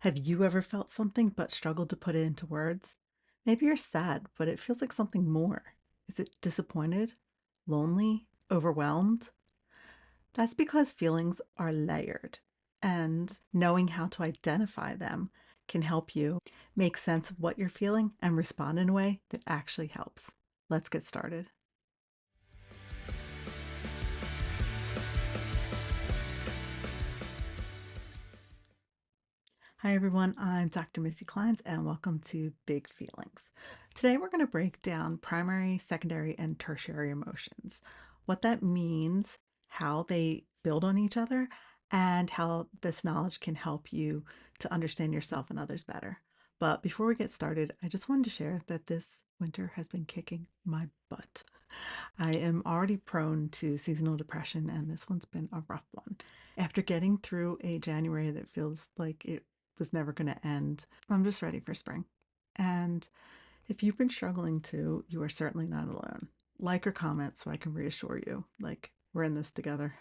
Have you ever felt something but struggled to put it into words? Maybe you're sad, but it feels like something more. Is it disappointed, lonely, overwhelmed? That's because feelings are layered, and knowing how to identify them can help you make sense of what you're feeling and respond in a way that actually helps. Let's get started. Hi, everyone. I'm Dr. Missy Kleins, and welcome to Big Feelings. Today, we're going to break down primary, secondary, and tertiary emotions, what that means, how they build on each other, and how this knowledge can help you to understand yourself and others better. But before we get started, I just wanted to share that this winter has been kicking my butt. I am already prone to seasonal depression, and this one's been a rough one. After getting through a January that feels like it was never going to end, I'm just ready for spring. And if you've been struggling too, you are certainly not alone. Like or comment so I can reassure you, like, we're in this together.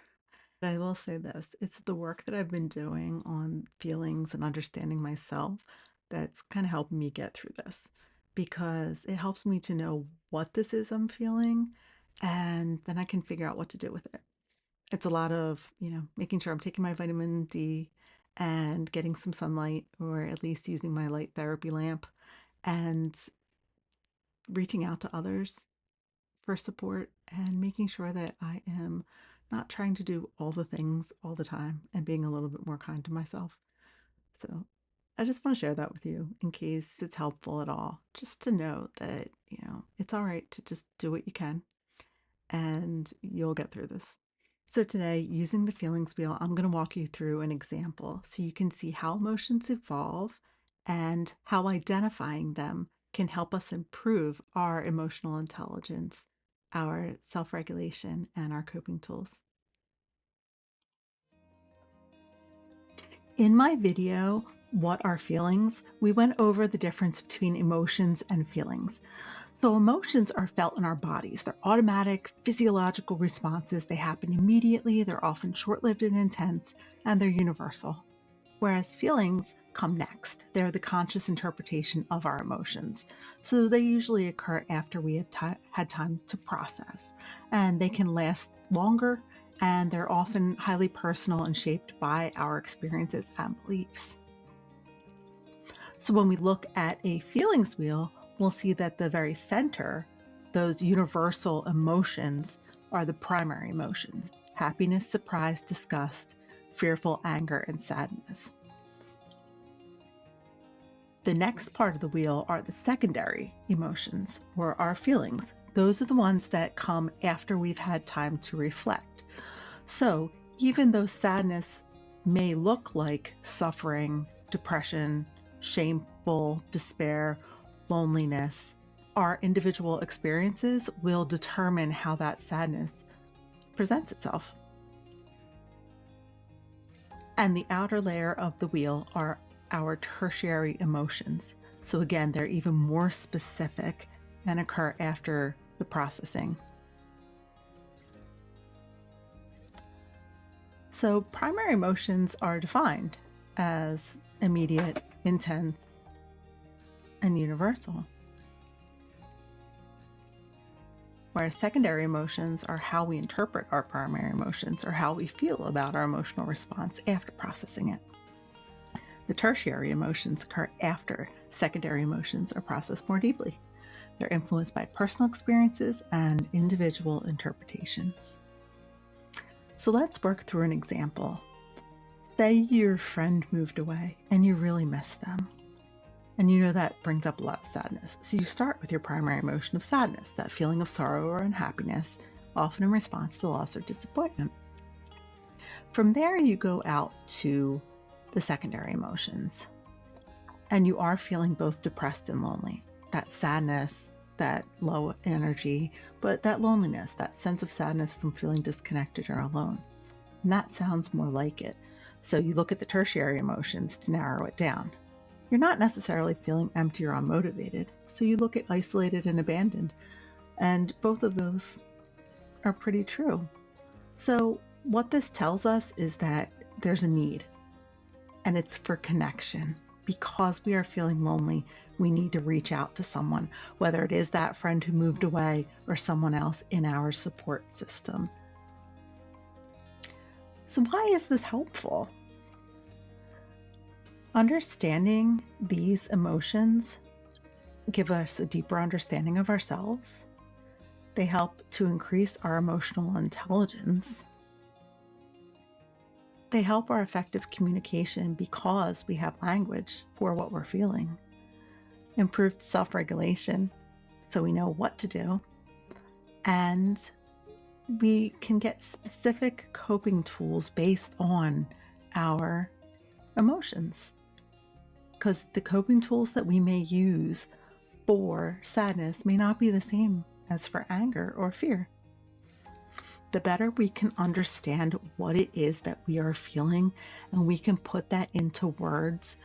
But I will say this, it's the work that I've been doing on feelings and understanding myself that's kind of helping me get through this because it helps me to know what this is I'm feeling and then I can figure out what to do with it. It's a lot of, making sure I'm taking my vitamin D and getting some sunlight or at least using my light therapy lamp and reaching out to others for support and making sure that I am not trying to do all the things all the time and being a little bit more kind to myself. So I just want to share that with you in case it's helpful at all, just to know that, it's all right to just do what you can and you'll get through this. So today, using the feelings wheel, I'm going to walk you through an example so you can see how emotions evolve and how identifying them can help us improve our emotional intelligence, our self-regulation, and our coping tools. In my video, What Are Feelings?, we went over the difference between emotions and feelings. So emotions are felt in our bodies. They're automatic physiological responses. They happen immediately. They're often short-lived and intense, and they're universal. Whereas feelings come next. They're the conscious interpretation of our emotions. So they usually occur after we have had time to process, and they can last longer, and they're often highly personal and shaped by our experiences and beliefs. So when we look at a feelings wheel, we'll see that the very center, those universal emotions, are the primary emotions: happiness, surprise, disgust, fearful, anger, and sadness. The next part of the wheel are the secondary emotions, or our feelings. Those are the ones that come after we've had time to reflect. So even though sadness may look like suffering, depression, shameful, despair, loneliness, our individual experiences will determine how that sadness presents itself. And the outer layer of the wheel are our tertiary emotions. So again, they're even more specific and occur after the processing. So primary emotions are defined as immediate, intense, and universal. Whereas secondary emotions are how we interpret our primary emotions or how we feel about our emotional response after processing it. The tertiary emotions occur after secondary emotions are processed more deeply. They're influenced by personal experiences and individual interpretations. So let's work through an example. Say your friend moved away and you really miss them. And you know that brings up a lot of sadness. So you start with your primary emotion of sadness, that feeling of sorrow or unhappiness, often in response to loss or disappointment. From there, you go out to the secondary emotions. And you are feeling both depressed and lonely. That sadness, that low energy, but that loneliness, that sense of sadness from feeling disconnected or alone. And that sounds more like it. So you look at the tertiary emotions to narrow it down. You're not necessarily feeling empty or unmotivated, so you look at isolated and abandoned, and both of those are pretty true. So what this tells us is that there's a need, and it's for connection. because we are feeling lonely, we need to reach out to someone, whether it is that friend who moved away or someone else in our support system. So, why is this helpful? Understanding these emotions give us a deeper understanding of ourselves. They help to increase our emotional intelligence. They help our effective communication because we have language for what we're feeling. Improved self-regulation, so we know what to do. And we can get specific coping tools based on our emotions. Because the coping tools that we may use for sadness may not be the same as for anger or fear. The better we can understand what it is that we are feeling and we can put that into words,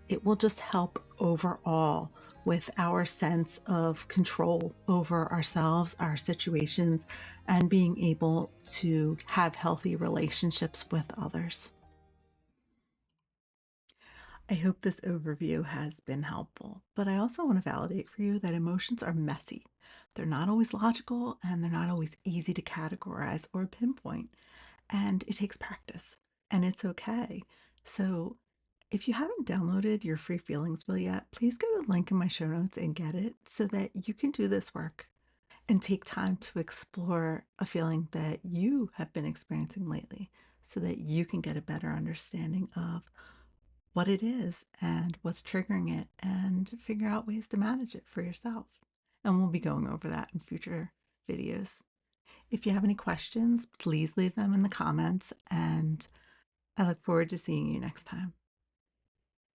it will just help overall with our sense of control over ourselves, our situations, and being able to have healthy relationships with others. I hope this overview has been helpful, but I also want to validate for you that emotions are messy. They're not always logical and they're not always easy to categorize or pinpoint, and it takes practice, and it's okay. So, if you haven't downloaded your free feelings wheel yet, please go to the link in my show notes and get it so that you can do this work and take time to explore a feeling that you have been experiencing lately so that you can get a better understanding of what it is and what's triggering it and figure out ways to manage it for yourself. And we'll be going over that in future videos. If you have any questions, please leave them in the comments, and I look forward to seeing you next time.